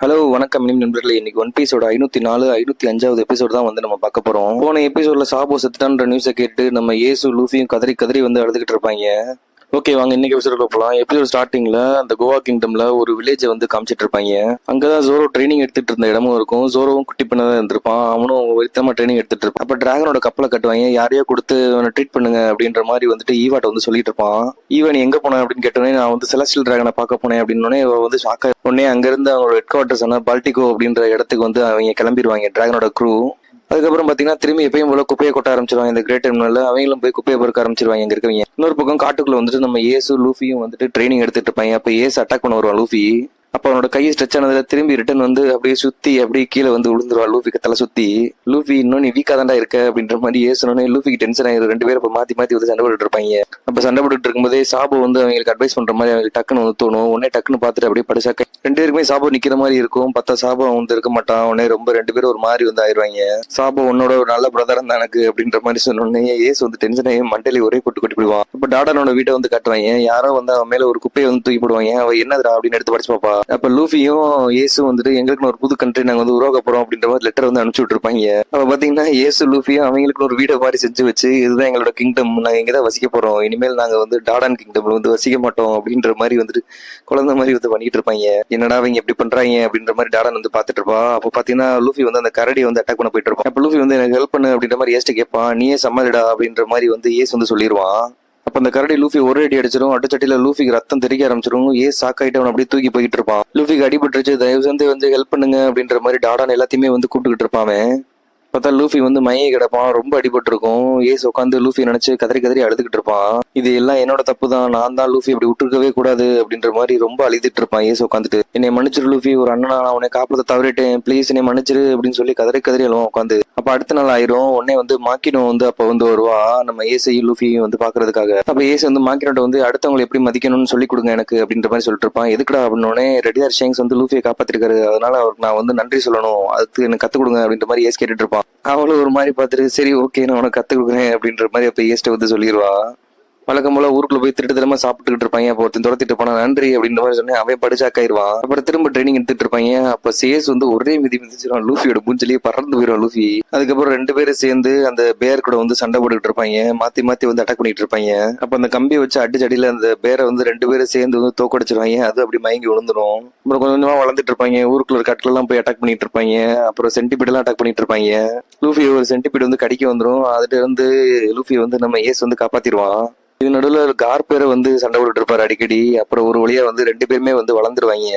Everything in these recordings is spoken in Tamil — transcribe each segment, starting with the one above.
ஹலோ வணக்கம் நண்பர்களே. இன்னைக்கு ஒன் பீஸோட 504 505வது எபிசோட் தான் வந்து நம்ம பார்க்க போறோம். போன எபிசோட்ல சாபோ செத்துட்டான்ற நியூஸை கேட்டு நம்ம ஏசு லூஃபியும் கதறி கதறி வந்து அழுதுகிட்டு இருப்பாங்க. ஓகே, வாங்க இன்னைக்கு எபிசோட போகலாம். எபிசோட் ஸ்டார்டிங்ல அந்த கோவா கிங்டம்ல ஒரு வில்லேஜை வந்து காமிச்சிட்டு இருப்பாங்க. அங்கதான் ஜோரோ ட்ரைனிங் எடுத்துட்டு இருந்த இடமும் இருக்கும். ஜோரோவும் குட்டி பண்ணதான் இருந்திருப்பான். அவனும் வெறித்தனமா ட்ரைனிங் எடுத்துட்டு இருப்பான். அப்ப டிராகனோட கப்பலை கட்டுவாங்க. யாரையோ கொடுத்து ட்ரீட் பண்ணுங்க அப்படின்ற மாதிரி வந்துட்டு ஈவாட்ட வந்து சொல்லிட்டு இருப்பான். ஈவன் எங்க போனேன் அப்படின்னு கேட்டோன்னே, நான் வந்து செலஸ்டியல் டிராகனை பார்க்க போனேன் அப்படின்னு வந்து ஷாக்கா உடனே அங்கிருந்து அவங்களோட ஹெட் குவார்டர்ஸ் ஆன பால்டிகோ அப்படின்ற இடத்துக்கு வந்து அவங்க கிளம்பிடுவாங்க டிராகனோட க்ரூ. அதுக்கப்புறம் பாத்தீங்கன்னா திரும்பி எப்பயும் போல குப்பையை கொட்ட ஆரம்பிச்சிருவாங்க. இந்த கிரேட் டெர்மினல்ல அவங்களும் போய் குப்பையை பொறுக்க ஆரம்பிச்சிருவாங்க இங்க இருக்கவங்க. இன்னொரு பக்கம் காட்டுக்குள்ள வந்துட்டு நம்ம ஏசு லூஃபியும் வந்துட்டு ட்ரைனிங் எடுத்துட்டு இருப்பாங்க. அப்ப ஏசு அட்டாக் பண்ண வருவான் லூஃபி. அப்ப அவனோட கையை ஸ்ட்ரெச் ஆனதுல திரும்பி ரிட்டர்ன் வந்து அப்படியே சுத்தி அப்படியே கீழே வந்து விழுந்துருவா லூஃபிக்கு தலை சுத்தி. லூஃபி இன்னும் நீ வீக்கா தாண்டா இருக்க அப்படின்ற மாதிரி ஏசனோடனே லூஃபிக்கு டென்ஷன் ஆயிரும். ரெண்டு பேரும் மாத்தி மாத்தி வந்து சண்டை போட்டுட்டு இருப்பாங்க. அப்ப சண்டை போட்டுட்டு இருக்கும்போதே சாபு வந்து அவங்களுக்கு அட்வைஸ் பண்ற மாதிரி அவங்களுக்கு டக்குன்னு வந்து தோணும். உடனே டக்குன்னு பார்த்துட்டு அப்படியே படிச்சாக்க ரெண்டு பேருக்குமே சாபு நிக்கிற மாதிரி இருக்கும். பார்த்தா சாபு வந்து இருக்க மாட்டான். உடனே ரொம்ப ரெண்டு பேரும் ஒரு மாதிரி வந்து ஆயிடுவாங்க. சாபு உன்னோட ஒரு நல்ல பிரதர் தான் எனக்கு அப்படின்ற மாதிரி சொன்னோடனே ஏசு வந்து டென்ஷன் ஆகி மண்டையில ஒரே கொட்டு கொட்டி போடுவான். அப்ப டாடனோட வீட்டை வந்து காட்டுவாங்க. யாரோ வந்து அவன் மேல ஒரு குப்பையை வந்து தூக்கி போடுவாங்க. அவ என்னதுடா அப்படின்னு எடுத்து படிச்சு பாப்பா. அப்ப லூஃபியும் ஏசு வந்துட்டு எங்களுக்கு ஒரு புது கண்ட்ரி நாங்க வந்து உருவாக்க போறோம் அப்படின்ற மாதிரி லெட்டர் வந்து அனுப்பிச்சு விட்டுருப்பாங்க. அப்ப பாத்தீங்கன்னா ஏசு லூஃபியும் அவங்களுக்கு ஒரு வீடை மாதிரி செஞ்சு வச்சு, இதுதான் எங்களோட கிங்டம், நாங்க இங்கதான் வசிக்க போறோம், இனிமேல் நாங்க வந்து டாடன் கிங்டம்ல வந்து வசிக்க மாட்டோம் அப்படின்ற மாதிரி வந்துட்டு குழந்தை மாதிரி வந்து பண்ணிட்டு இருப்பாங்க. என்னடா அவங்க எப்படி பண்றாங்க அப்படின்ற மாதிரி டாடன் வந்து பாத்துட்டு இருப்பா. அப்ப பாத்தீங்கன்னா லூஃபி வந்து அந்த கரடி வந்து அட்டாக் பண்ண போயிட்டு இருப்பான். அப்ப லூஃபி வந்து எனக்கு ஹெல்ப் பண்ணு அப்படின்ற மாதிரி ஏஸ்ட்டு கேட்பான். நீயே சமாளிடா அப்படின்ற மாதிரி வந்து ஏசு வந்து சொல்லிடுவான். அப்ப அந்த கரடி லூஃபி ஒரு அடி அடிச்சிடும். அடிச்சட்டில லூஃபிக்கு ரத்தம் தெரிய ஆரம்பிச்சிடும். சாக்காயிட்டு அவன் அப்படியே தூக்கி போயிட்டு இருப்பான். லூஃபிக்கு அடிபட்டுருச்சு, தயவு செஞ்சு வந்து ஹெல்ப் பண்ணுங்க அப்படின்ற மாதிரி டாடான் எல்லாத்தையுமே வந்து கூப்பிட்டுக்கிட்டு இருப்பான். பார்த்தா லூஃபி வந்து மயங்கி கிடப்பான். ரொம்ப அடிபட்டு இருக்கும். ஏசு உட்காந்து லூஃபி நினைச்சு கதறி கதறி அழுதுகிட்டு இருப்பான். இது எல்லாம் என்னோட தப்பு தான், நான் தான் லூஃபி அப்படி விட்டுருக்கவே கூடாது அப்படின்ற மாதிரி ரொம்ப அழுதுட்டு இருப்பான். ஏசு உட்காந்துட்டு என்னை மன்னிச்சிரு லூஃபி, ஒரு அண்ணனா நான் உன்னை காப்பாற்ற தவறிட்டேன், ப்ளீஸ் என்னை மன்னிச்சிரு அப்படின்னு சொல்லி கதறி கதறி அழுவான் உட்காந்து. அப்ப அடுத்த நாள் ஆயிரும். உடனே வந்து மாக்கினோ வந்து அப்ப வந்து வருவா நம்ம ஏசையும் லூஃபியும் வந்து பாக்குறதுக்காக. அப்ப ஏசு வந்து மாக்கினோட்ட வந்து அடுத்தவங்களை எப்படி மதிக்கணும்னு சொல்லி கொடுங்க எனக்கு அப்படின்ற மாதிரி சொல்லிட்டு இருப்பான். எதுக்குடா அப்படின்னு ரெடியார் ஷேங்ஸ் வந்து லூஃபியை காப்பாத்திருக்காரு, அதனால அவருக்கு நான் வந்து நன்றி சொல்லணும், அதுக்கு எனக்கு கத்து கொடுங்க அப்படின்ற மாதிரி ஏசு கேட்டுட்டு இருப்பான். அவளும் ஒரு மாதிரி பார்த்துட்டு சரி ஓகே நான் உனக்கு கத்து கொடுக்குறேன் அப்படின்ற மாதிரி அப்ப ஏஸ்ட வந்து சொல்லிடுவா. வழக்கம் போல ஊருக்குள்ள போய் திருட்டுத்தனமா சாப்பிட்டுக்கிட்டு இருப்பாங்க. அப்போ ஒருத்தன் துரத்திட்டு போனா நன்றி அப்படின்ற மாதிரி சொன்னேன். அவன் படிச்சாக்காயிருவான். அப்புறம் திரும்ப ட்ரைனிங் எடுத்துட்டு இருப்பாங்க. அப்ப சேஸ் வந்து ஒரே மிதிச்சிருவான். லூஃபியோட மூஞ்சிலேயே பறந்து போயிடும் லூஃபி. அதுக்கப்புறம் ரெண்டு பேரும் சேர்ந்து அந்த பேர் கூட வந்து சண்டை போட்டுக்கிட்டு இருப்பாங்க. மாத்தி மாத்தி வந்து அட்டாக் பண்ணிட்டு இருப்பாங்க. அப்ப அந்த கம்பியை வச்சு அடிச்சடியில அந்த பேரை வந்து ரெண்டு பேரும் சேர்ந்து வந்து தோக்கடிச்சிருவாங்க. அது அப்படி மயங்கி விழுந்துரும். அப்புறம் கொஞ்சம் கொஞ்சமா வளர்ந்துட்டு இருப்பாங்க. ஊருக்குள்ள கட்டில எல்லாம் போய் அட்டாக் பண்ணிட்டு இருப்பாங்க. அப்புறம் சென்டிபீட் எல்லாம் அட்டாக் பண்ணிட்டு இருப்பாங்க. லூஃபி ஒரு சென்டிபீட் வந்து கடிக்க வந்துடும். அதுல இருந்து லூஃபி வந்து நம்ம ஏஸ் வந்து காப்பாத்திடுவான். இது நடுவில் கார்பேரை வந்து சண்டை போட்டுட்டு இருப்பாரு அடிக்கடி. அப்புறம் ஒரு வழியா வந்து ரெண்டு பேருமே வந்து வளர்ந்துருவாங்க.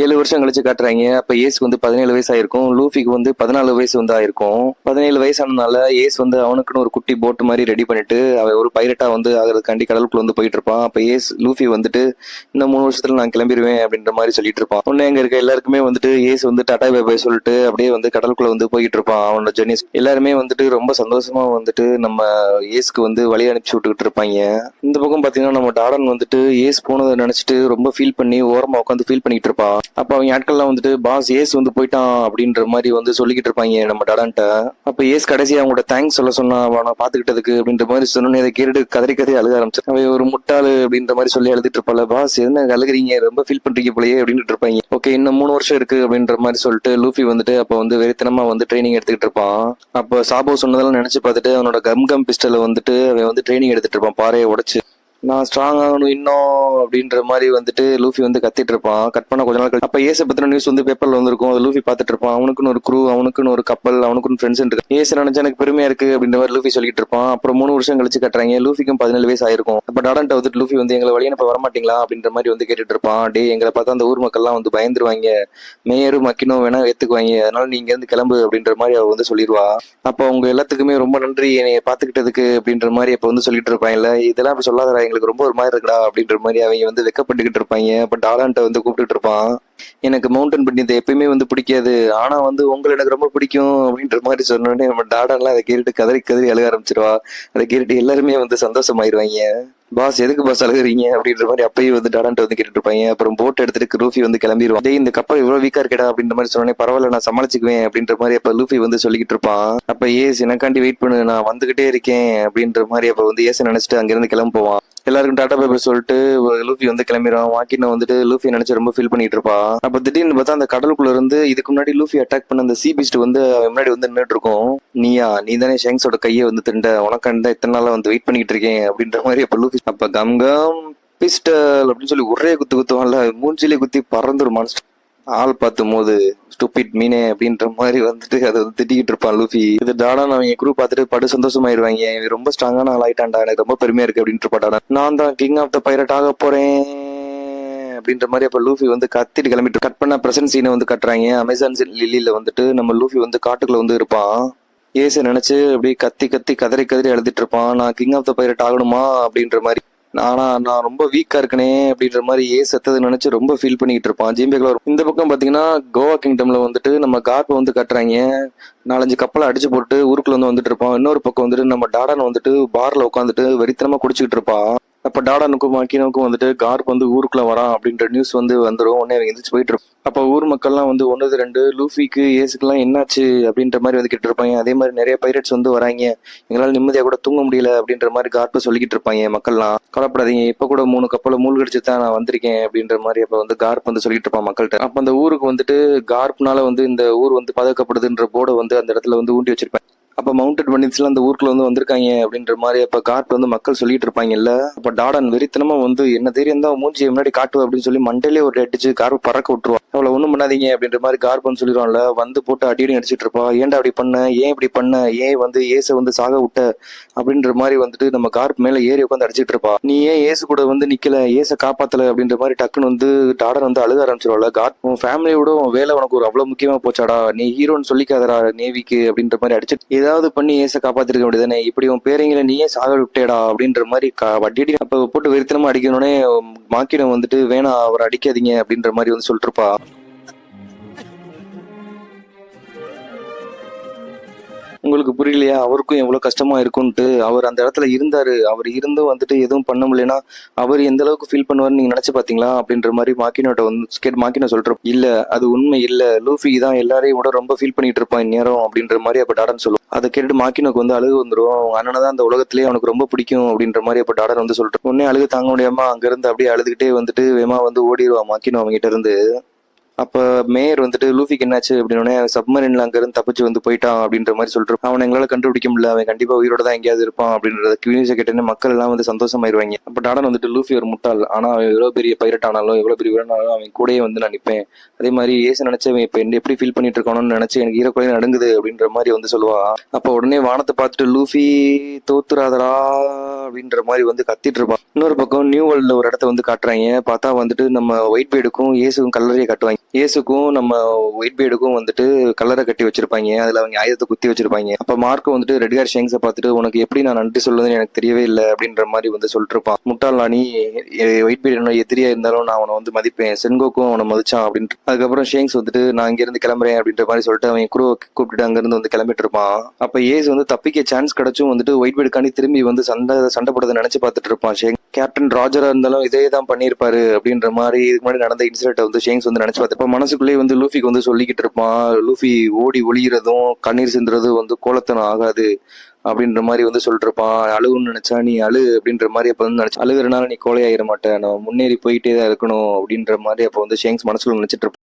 7 வருஷம் கழிச்சு காட்டுறாங்க. அப்ப ஏஸ் வந்து 17 வயசு ஆயிருக்கும். லூஃபிக்கு வந்து 14 வயசு வந்து ஆயிருக்கும். 17 வயசானதுனால ஏஸ் வந்து அவனுக்குன்னு ஒரு குட்டி போட் மாதிரி ரெடி பண்ணிட்டு அவன் ஒரு பைரட்டா வந்து ஆகிறதுக்காண்டி கடலுக்குள்ள வந்து போயிட்டு இருப்பான். அப்ப ஏஸ் லூஃபி வந்துட்டு இன்னும் 3 வருஷத்துல நான் கிளம்பிடுவேன் அப்படின்ற மாதிரி சொல்லிட்டு இருப்பான். உடனே அங்க இருக்க எல்லாருக்குமே வந்துட்டு ஏஸ் வந்து டாடா பை பை சொல்லிட்டு அப்படியே வந்து கடலுக்குள்ள வந்து போயிட்டு இருப்பான். அவனோட ஜெர்னிஸ் எல்லாருமே வந்துட்டு ரொம்ப சந்தோஷமா வந்துட்டு நம்ம ஏஸ்க்கு வந்து வழி அனுப்பிச்சு விட்டுக்கிட்டு இருப்பாங்க. இந்த பக்கம் பாத்தீங்கன்னா நம்ம டாடன் வந்துட்டு ஏஸ் போனதை நினைச்சிட்டு ரொம்ப ஃபீல் பண்ணி ஓரமா உட்காந்து ஃபீல் பண்ணிட்டு இருப்பான். அப்ப அவங்க ஆட்கள்லாம் வந்துட்டு பாஸ் ஏஸ் வந்து போயிட்டான் அப்படின்ற மாதிரி வந்து சொல்லிக்கிட்டு இருப்பாங்க நம்ம டாடன்ட்ட. அப்ப ஏஸ் கடைசி அவங்களோட தேங்க்ஸ் சொல்ல சொன்னா அவனை பாத்துக்கிட்டதுக்கு அப்படின்ற மாதிரி சொன்னோன்னே அதை கேட்டு கதறி கதறி அழுக ஆரம்பிச்சு. அவன் ஒரு முட்டாளு அப்படின்ற மாதிரி சொல்லி அழுதுட்டு இருப்பாள். பாஸ் என்ன அழுகுறீங்க, ரொம்ப ஃபீல் பண்றீங்க போலயே அப்படின்ட்டு இருப்பாங்க. ஓகே இன்னும் 3 வருஷம் இருக்கு அப்படின்ற மாதிரி சொல்லிட்டு லூஃபி வந்துட்டு அப்ப வந்து வெறித்தனமா வந்து ட்ரைனிங் எடுத்துக்கிட்டு இருப்பான். அப்ப சாபோ சொன்னதெல்லாம் நினைச்சு பார்த்துட்டு அவனோட கம் பிஸ்டலை வந்துட்டு அவன் வந்து ட்ரைனிங் எடுத்துட்டு இருப்பான் பாறையை உடைச்சு. நான் ஸ்ட்ராங் ஆகணும் இன்னும் அப்படின்ற மாதிரி வந்துட்டு லூஃபி வந்து கத்திட்டு இருப்பான். கட் பண்ண கொஞ்ச நாள் அப்ப ஏச பத்தின நியூஸ் வந்து பேப்பர்ல வந்திருக்கும். அது லூஃபி பாத்துட்டு இருப்பான். அவனுக்குன்னு ஒரு க்ரூ, அவனுக்குன்னு ஒரு கப்பல், அவனுக்குன்னு ஃப்ரெண்ட்ஸ் இருக்கு. ஏச நினைச்சா எனக்கு பெருமையா இருக்கு அப்படின்ற மாதிரி லூஃபி சொல்லிட்டு இருப்பான். அப்புறம் 3 வருஷம் கழிச்சு கட்டுறாங்க. லூஃபிக்கும் 17 வயசு ஆயிருக்கும். அப்ப டாடன்ட்ட வந்துட்டு லூஃபி வந்து எங்களை வழியை இப்ப வரமாட்டீங்களா அப்படின்ற மாதிரி வந்து கேட்டுட்டு இருப்பான். டே எங்களை பார்த்தா அந்த ஊர் மக்கள் எல்லாம் வந்து பயந்துருவாங்க, மேயரும் மக்கினும் வேணா ஏத்துக்குவாங்க, அதனால நீங்க இருந்து கிளம்பு அப்படின்ற மாதிரி அவ வந்து சொல்லிடுவா. அப்ப அவங்க எல்லாத்துக்குமே ரொம்ப நன்றி என்னைய பாத்துக்கிட்டதுக்கு அப்படின்ற மாதிரி அப்ப வந்து சொல்லிட்டு இருப்பாங்கல்ல. இதெல்லாம் அப்படி சொல்லாதடா, எங்களுக்கு ரொம்ப ஒரு மாதிரி இருக்கு அப்படின்ற மாதிரி அவங்க வந்து வெக்கப்பட்டுக்கிட்டு இருப்பாங்க. அப்ப டாலான்ட்ட வந்து கூப்பிட்டுட்டு இருப்பான். எனக்கு மவுண்டன் பண்டிதை எப்பயுமே வந்து பிடிக்காது, ஆனா வந்து உங்களை எனக்கு ரொம்ப பிடிக்கும் அப்படின்ற மாதிரி சொன்னோடனே நம்ம டாடான்லாம் அதை கேட்டுட்டு கதறி கதறி அழுக ஆரம்பிச்சிருவா. அதை கேட்டுட்டு எல்லாருமே வந்து சந்தோஷமாயிருவாங்க. பாஸ் எதுக்கு பாஸ் அழுகுறீங்க அப்படின்ற மாதிரி அப்பயும் வந்து டாடான்ட்டு வந்து கேட்டுட்டு இருப்பாங்க. அப்புறம் போட் எடுத்துட்டு லூஃபி வந்து கிளம்பிடுவான். டேய் இந்த கப்பல் இவ்வளவு வீக்கா இருக்கடா அப்படின்ற மாதிரி சொன்னே. பரவாயில்ல நான் சமாளிச்சுக்குவேன் அப்படின்ற மாதிரி அப்ப லூஃபி வந்து சொல்லிக்கிட்டு இருப்பான். அப்ப ஏஸ் எனக்காண்டி வெயிட் பண்ணு நான் வந்துகிட்டே இருக்கேன் அப்படின்ற மாதிரி அப்ப வந்து ஏச நினைச்சிட்டு அங்கிருந்து கிளம்ப போவான். எல்லாருக்கும் டாடா பேப்பர் சொல்லிட்டு லூஃபி வந்து கிளம்பிடுவான். வாக்கின வந்துட்டு லூஃபி நினைச்சு ரொம்ப ஃபீல் பண்ணிட்டு இருப்பா. அப்ப திடீர்னு பார்த்தா அந்த கடலுக்குள்ள இருந்து இதுக்கு முன்னாடி லூஃபி அட்டாக் பண்ண அந்த சீ பீஸ்ட் வந்து முன்னாடி வந்து நின்றுட்டு இருக்கும். நீ தானே ஷேங்ஸோட கையை வந்து திண்ட உனக்காண்டி இத்தனை நாளா வந்து வெயிட் பண்ணிட்டு இருக்கேன் அப்படின்ற மாதிரி அப்ப லூஃபி அப்ப கம் கம் பிஸ்டல் அப்படின்னு சொல்லி ஒரே குத்துவான்ல மூஞ்சிலே குத்தி பறந்துரும் மான்ஸ்டர். ஆள் பார்த்தும் போது ஸ்டூபிட் மீனே அப்படின்ற மாதிரி வந்துட்டு அதை வந்து திட்டிக்கிட்டு இருப்பான் லூஃபி. இது டாடான் அவங்க குரூப் பார்த்துட்டு படு சந்தோஷமாயிருவாங்க. இவன் ரொம்ப ஸ்ட்ராங்கான ஆள் ஆயிட்டான்டா எனக்கு ரொம்ப பெருமையா இருக்கு அப்படின்ட்டு இருப்பா டாடான். நான் தான் கிங் ஆஃப் த பைரட் ஆக போறேன் அப்படின்ற மாதிரி அப்ப லூஃபி வந்து கத்திட்டு கிளம்பிட்டு கட் பண்ண பிரசன்ட் சீனை வந்து கட்டுறாங்க. அமேசான் லில்லியில வந்துட்டு நம்ம லூஃபி வந்து காட்டுக்குள்ள வந்து இருப்பான். ஏச நினைச்சு அப்படியே கத்தி கதறி எழுதிட்டு இருப்பான். நான் கிங் ஆஃப் த பைரட் ஆகணுமா அப்படின்ற மாதிரி. ஆனா நான் ரொம்ப வீக்கா இருக்கனே அப்படின்ற மாதிரி செத்தது நினைச்சு ரொம்ப ஃபீல் பண்ணிட்டு இருப்பான். ஜிம்பேக்ல இந்த பக்கம் பாத்தீங்கன்னா கோவா கிங்டம்ல வந்துட்டு நம்ம கார்ப் வந்து கட்டுறாங்க. 4-5 கப்பலை அடிச்சு போட்டு ஊருக்குள்ள வந்து வந்துட்டு இருப்பான். இன்னொரு பக்கம் வந்துட்டு நம்ம டாடான் வந்துட்டு பார்ல உட்காந்துட்டு வெறித்தனமா குடிச்சுக்கிட்டு இருப்பான். அப்ப டாடானுக்கும் மாக்கினுக்கும் வந்துட்டு கார்ப் வந்து ஊருக்குள்ள வரான் அப்படின்ற நியூஸ் வந்து வந்துடும். உடனே அவங்க எந்திரிச்சு போயிட்டு இருப்பான். அப்ப ஊர் மக்கள்லாம் வந்து 1-2 லூஃபிக்கு ஏசுக்கெல்லாம் என்னாச்சு அப்படின்ற மாதிரி வந்து கேட்டு இருப்பாங்க. அதே மாதிரி நிறைய பைரட்ஸ் வந்து வராங்க, எங்களால நிம்மதியா கூட தூங்க முடியல அப்படின்ற மாதிரி கார்ப்ப சொல்லிக்கிட்டு இருப்பாங்க. மக்கள்லாம் கவலைப்படாதீங்க, இப்ப கூட 3 கப்பலை மூழ்கடிச்சு தான் நான் வந்திருக்கேன் அப்படின்ற மாதிரி அப்ப வந்து கார்ப் வந்து சொல்லிட்டு இருப்பான் மக்கள்கிட்ட. அப்ப அந்த ஊருக்கு வந்துட்டு கார்ப்னால வந்து இந்த ஊர் வந்து பாதுகாக்கப்படுதுன்ற போர்டை வந்து அந்த இடத்துல வந்து ஊண்டி வச்சிருப்பேன். அப்ப மவுண்டட் பண்டிட்ஸ்லாம் அந்த ஊருக்குள்ள வந்து வந்திருக்காங்க அப்படின்ற மாதிரி அப்ப கார்ப் வந்து மக்கள் சொல்லிட்டு இருப்பாங்கல்ல. அப்ப டாடான் வெறித்தனமா வந்து என்ன தைரியம் தான் மூஞ்சியை முன்னாடி காட்டுவ அப்படின்னு சொல்லி மண்டையிலே ஒரு அடிச்சு கார்ப் பறக்க விட்டுருவான். அவளை ஒண்ணும் பண்ணாதீங்க அப்படின்ற மாதிரி கார்ப் வந்து சொல்லிடுவான்ல. வந்து போட்டு அடியடி அடிச்சிட்டு இருப்பா. ஏன்டா அப்படி பண்ண, ஏன் இப்படி பண்ண, ஏன் வந்து ஏச வந்து சாக விட்ட அப்படின்ற மாதிரி வந்துட்டு நம்ம கார்ப் மேல ஏறி உட்காந்து அடிச்சிட்டு இருப்பா. நீ ஏன் ஏசு கூட வந்து நிக்கல, ஏச காப்பாத்தல அப்படின்ற மாதிரி டக்குன்னு வந்து டாடான் வந்து அழுக ஆரம்பிச்சிருவாள். கார்ப் உன் ஃபேமிலியோட உன் வேலை உனக்கு ஒரு அவ்வளவு முக்கியமா போச்சாடா, நீ ஹீரோன்னு சொல்லிக்காதடா நேவிக்கு அப்படின்ற மாதிரி அடிச்சு ஏதாவது பண்ணி ஏச காப்பாத்திருக்க முடியாதானே, இப்படி உன் பேரைங்களை நீயே சாக விட்டேடா அப்படின்ற மாதிரி வட்டியடி அப்ப போட்டு வெறித்தனமா அடிக்கணும்னே மாக்கினம் வந்துட்டு வேணாம் அவர் அடிக்காதீங்க அப்படின்ற மாதிரி வந்து சொல்லிட்டு இருப்பா. உங்களுக்கு புரியலையா, அவருக்கும் எவ்வளவு கஷ்டமா இருக்கும்ட்டு. அவர் அந்த இடத்துல இருந்தாரு, அவர் இருந்தும் வந்துட்டு எதுவும் பண்ண முடியலன்னா அவர் எந்த அளவுக்கு ஃபீல் பண்ணுவாருன்னு நீங்க நினைச்சு பாத்தீங்களா அப்படின்ற மாதிரி மாக்கினோட்ட வந்து மாக்கின சொல்றோம். இல்ல அது உண்மை இல்ல, லூஃபி தான் எல்லாரையும் விட ரொம்ப ஃபீல் பண்ணிட்டு இருப்பான் இந்நேரம் அப்படின்ற மாதிரி அப்ப டாடன் சொல்லுவோம். அதை கேட்டுட்டு மாக்கினோக்கு வந்து அழுகு வந்துடும். அவங்க அண்ணனை தான் அந்த உலகத்திலேயே அவனுக்கு ரொம்ப பிடிக்கும் அப்படின்ற மாதிரி அப்ப டாடன் வந்து சொல்லிட்டு உடனே அழுகு தாங்க முடியாம அங்க இருந்து அப்படியே அழுதுகிட்டே வந்துட்டு வேமா வந்து ஓடிடுவான் மாக்கினோ அவங்க கிட்ட இருந்து. அப்ப மேயர் வந்துட்டு லூஃபிக்கு என்னாச்சு அப்படின்னு சப்மரீன்ல அங்க இருந்து தப்பிச்சு வந்து போயிட்டான் அப்படின்ற மாதிரி சொல்லிட்டு அவன் எங்களால கண்டுபிடிக்க முடியல, அவன் கண்டிப்பா உயிரோட தான் எங்கேயாவது இருப்பான் அப்படின்றத நியூஸை கேட்டேன்னு மக்கள் எல்லாம் வந்து சந்தோஷமாயிருவாங்க. அப்ப டாடன் வந்துட்டு லூஃபி ஒரு முட்டாள், ஆனா அவன் எவ்வளவு பெரிய பைரட் ஆனாலும் எவ்வளவு பெரிய வீரனாலும் அவன் கூடயே வந்து நான் நிற்பேன். அதே மாதிரி ஏசு நினைச்சவன் இப்ப எப்படி ஃபீல் பண்ணிட்டு இருக்கானு நினைச்சு எனக்கு ஈரக்குறைய நடுங்குது அப்படின்ற மாதிரி வந்து சொல்லுவா. அப்ப உடனே வானத்தை பார்த்துட்டு லூஃபி தோத்துறாதரா அப்படின்ற மாதிரி வந்து கத்திட்டு இருப்பான். இன்னொரு பக்கம் நியூ வேர்ல்ட்ல ஒரு இடத்த வந்து காட்டுறாங்க. பார்த்தா வந்துட்டு நம்ம ஒயிட் பேடுக்கும் ஏசுக்கும் கல்லறையை காட்டுவாங்க. ஏசுக்கும் நம்ம ஒயிட் பேடுக்கும் வந்துட்டு கல்லறை கட்டி வச்சிருப்பாங்க, அதுல அவங்க ஆயுதத்தை குத்தி வச்சிருப்பாங்க. அப்ப மார்க்கும் வந்துட்டு ரெட்கார் ஷேங்ஸை பார்த்துட்டு உனக்கு எப்படி நான் நன்றி சொல்லுதுன்னு எனக்கு தெரியவே இல்லை அப்படின்ற மாதிரி வந்து சொல்லிட்டு இருப்பான். முட்டாள் நீ ஒயிட் பேட் என்ன எதிரியா இருந்தாலும் நான் அவனை வந்து மதிப்பேன், சென்கோக்கும் அவனை மதிச்சான் அப்படின்ட்டு. அதுக்கப்புறம் ஷேங்ஸ் வந்துட்டு நான் இங்க இருந்து கிளம்புறேன் அப்படின்ற மாதிரி சொல்லிட்டு அவன் குருவை கூப்பிட்டு அங்க இருந்து வந்து கிளம்பிட்டு இருப்பான். அப்ப ஏசு வந்து தப்பிக்க சான்ஸ் கிடைச்சும் வந்துட்டு ஒயிட் பேடுக்காண்டி திரும்பி வந்து சண்டை போடுறதை நினைச்சு பார்த்துட்டு இருப்பான். கேப்டன் ராஜரா இருந்தாலும் இதே தான் பண்ணியிருப்பாரு அப்படின்ற மாதிரி இதுக்கு முன்னாடி நடந்த இன்சிடென்ட் வந்து ஷேங்ஸ் வந்து நினைச்சு பார்த்து மனசுக்குள்ளேயே வந்து லூஃபிக்கு வந்து சொல்லிக்கிட்டு இருப்பான். லூஃபி ஓடி ஒளிகிறதும் கண்ணீர் சிந்துறதும் வந்து கோலத்தனம் ஆகாது அப்படின்ற மாதிரி வந்து சொல்லிட்டு இருப்பான். அழுகுன்னு நினைச்சா நீ அழு அப்படின்ற மாதிரி அப்ப வந்து நினைச்சு அழுகுறனால நீ கோலையாயிர மாட்டேன், நான் முன்னேறி போயிட்டே தான் இருக்கணும் அப்படின்ற மாதிரி அப்ப வந்து ஷேங்ஸ் மனசுல நினைச்சிட்டு இருப்பான்.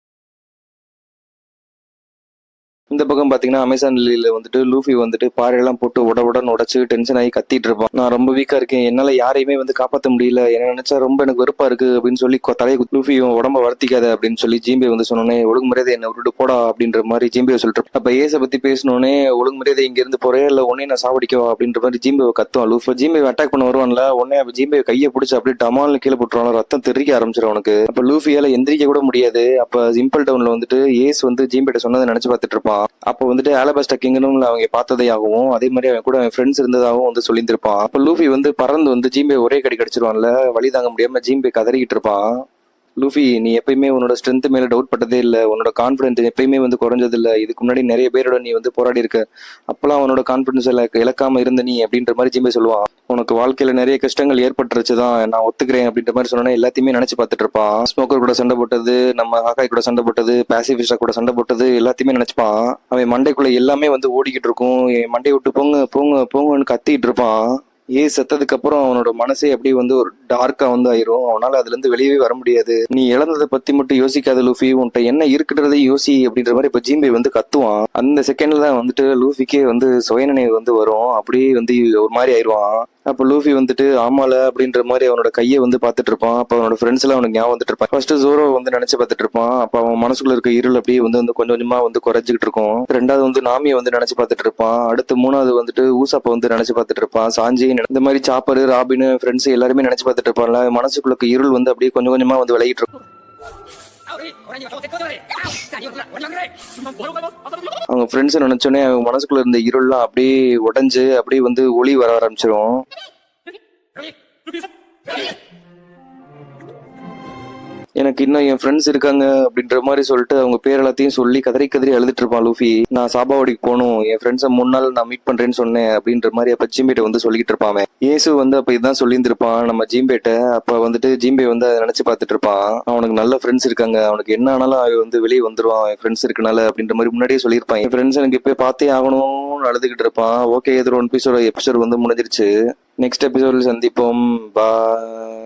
இந்த பக்கம் பாத்தீங்கன்னா அமேசான் லில்லியில வந்துட்டு லூஃபி வந்துட்டு பாறையெல்லாம் போட்டு உடன்னு உடச்சு டென்ஷன் ஆகி கத்திட்டு இருப்பான். நான் ரொம்ப வீக்கா இருக்கேன், என்னால யாரையுமே வந்து காப்பாற்ற முடியல, என்ன நினைச்சா ரொம்ப எனக்கு வெறுப்பா இருக்கு அப்படின்னு சொல்லி தலையை லூஃபி உடம்ப வளர்த்திக்காத அப்படின்னு சொல்லி ஜிம்பே வந்து சொன்னோன்னே ஒழுங்கு மரியாதை என்ன விட்டுட்டு போடா அப்படின்ற மாதிரி ஜிம்பே சொல்லிட்டு அப்ப ஏச பத்தி பேசினோடனே ஒழுங்கு மரியாதை இங்க இருந்து போறேன் இல்ல உடனே நான் சாவடிக்கவா அப்படின்ற மாதிரி ஜிம்பே கத்துவான். லூஃபி ஜிம்பே அட்டாக் பண்ண வருவான்ல, உடனே ஜிம்பே கையை பிடிச்சி அப்படியே டமால்னு கீழே போட்டுருவான், ரத்தம் தெறிக்க ஆரம்பிச்சிடும் அவனுக்கு. அப்ப லூஃபியால எந்திரிக்க கூட முடியாது. அப்ப சிம்பிள் டவுன்ல வந்துட்டு ஏஸ் வந்து ஜிம்பேட்ட சொன்னதை நினைச்சு பார்த்துட்டு இருப்பான். அப்போ வந்துட்டு ஆலபாஸ்டா கிங்டம்ல அவங்க பார்த்ததையாகவும் அதே மாதிரி அவன் கூட அவன் ஃப்ரெண்ட்ஸ் இருந்ததாகவும் வந்து சொல்லியிருப்பான். அப்ப லூஃபி வந்து பறந்து வந்து ஜிம்பே ஒரே கடி கடிச்சிருவான்ல, வழி தாங்க முடியாம ஜிம்பே கதறிக்கிட்டு இருப்பான். லூஃபி, நீ எப்பயுமே உன்னோட ஸ்ட்ரென்த் மேல டவுட் பட்டதே இல்ல, உன்னோட கான்பிடன்ஸ் எப்பயுமே வந்து குறைஞ்சது இல்ல. இதுக்கு முன்னாடி நிறைய பேரோட நீ வந்து போராடி இருக்க, அப்பெல்லாம் அவனோட கான்பிடன்ஸ் இழக்காம இருந்த நீ அப்படின்ற மாதிரி ஜிம்பே சொல்லுவான். உனக்கு வாழ்க்கையில நிறைய கஷ்டங்கள் ஏற்பட்டுருச்சுதான், நான் ஒத்துக்கிறேன் அப்படின்ற மாதிரி சொன்னா எல்லாத்தையுமே நினைச்சு பார்த்துட்டு இருப்பான். ஸ்மோக்கர் கூட சண்டை போட்டது, நம்ம ஹாக்காய் கூட சண்டை போட்டது, பாசிபிஸ்டா கூட சண்டை போட்டது எல்லாத்தையுமே நினைச்சுப்பான். அவன் மண்டைக்குள்ள எல்லாமே வந்து ஓடிக்கிட்டு இருக்கும். என் மண்டையை விட்டு போங்க போங்க போங்கன்னு கத்திட்டு இருப்பான். செத்ததுக்கு அப்புறம் அவனோட மனசே அப்படியே வந்து ஒரு டார்க்கா வந்து ஆயிரும். அவனால அதுல இருந்து வெளியவே வர முடியாது. நீ இழந்ததை பத்தி மட்டும் யோசிக்காத லூஃபி, உன்கிட்ட என்ன இருக்குன்றதை யோசி அப்படின்ற மாதிரி இப்ப ஜிம்பே வந்து கத்துவான். அந்த செகண்ட்ல தான் வந்துட்டு லூஃபிக்கே வந்து சுயநினைவு வந்து வரும். அப்படியே வந்து ஒரு மாதிரி ஆயிடுவான். அப்ப லூஃபி வந்துட்டு ஆமால அப்படின்ற மாதிரி அவனோட கையை வந்து பாத்துட்டு இருப்பான். அப்ப அவனோட ஃப்ரெண்ட்ஸ் எல்லாம் அவனுக்கு ஞாபகம் வந்துட்டு இருப்பான். ஃபர்ஸ்ட் ஜோரோ வந்து நினைச்சு பார்த்துட்டு இருப்பான். அப்ப அவன் மனசுக்குள்ள இருக்க இருள் அப்படியே வந்து கொஞ்சம் கொஞ்சமா வந்து குறைஞ்சிக்கிட்டு இருக்கும். ரெண்டாவது வந்து நாமியை வந்து நினைச்சு பார்த்துட்டு இருப்பான். அடுத்து மூணாவது வந்துட்டு ஊசாப்ப வந்து நினைச்சு பார்த்துட்டு இருப்பான். சாஞ்சி இந்த மாதிரி சாப்பரு ராபின் ஃப்ரெண்ட்ஸ் எல்லாருமே நினைச்சு பார்த்துட்டு இருப்பான்ல. மனசுக்குள்ள இருக்க இருள் வந்து அப்படியே கொஞ்சம் கொஞ்சமா வந்து விலகிட்டு இருக்கும். அவங்க ஃப்ரெண்ட்ஸ் நினைச்சோன்னே அவங்க மனசுக்குள்ள இருந்த இருள்லாம் அப்படியே உடைஞ்சு அப்படியே வந்து ஒளி வர ஆரம்பிச்சிரும். எனக்கு இன்னும் என் ஃப்ரெண்ட்ஸ் இருக்காங்க அப்படின்ற மாதிரி சொல்லிட்டு அவங்க பேர் எல்லாத்தையும் சொல்லி கதறி கதறி எழுதிட்டு இருப்பான் லூஃபி. நான் சாபாவடிக்கு போகணும், என் ஃப்ரெண்ட்ஸை 3 நாள் நான் மீட் பண்றேன்னு சொன்னேன் அப்படின்ற மாதிரி அப்ப ஜிம்பேட்ட வந்து சொல்லிட்டு இருப்பான். இயேசு வந்து அப்ப இதுதான் சொல்லியிருந்திருப்பான் நம்ம ஜிம்பேட்ட. அப்ப வந்துட்டு ஜிம்பே வந்து அதை நினைச்சு பார்த்துட்டு இருப்பான். அவனுக்கு நல்ல ஃப்ரெண்ட்ஸ் இருக்காங்க, அவனுக்கு என்ன ஆனாலும் அவன் வந்து வெளியே வந்துருவான் என் ஃப்ரெண்ட்ஸ் இருக்கனால அப்படின்ற மாதிரி முன்னாடியே சொல்லியிருப்பான். என் ஃப்ரெண்ட்ஸ் எனக்கு இப்ப பார்த்தே ஆகணும்னு அழுதுகிட்டு இருப்பான். ஓகே, இது 1 எபிசோட் வந்து முடிஞ்சிருச்சு. நெக்ஸ்ட் எபிசோட்ல சந்திப்போம். பாய்.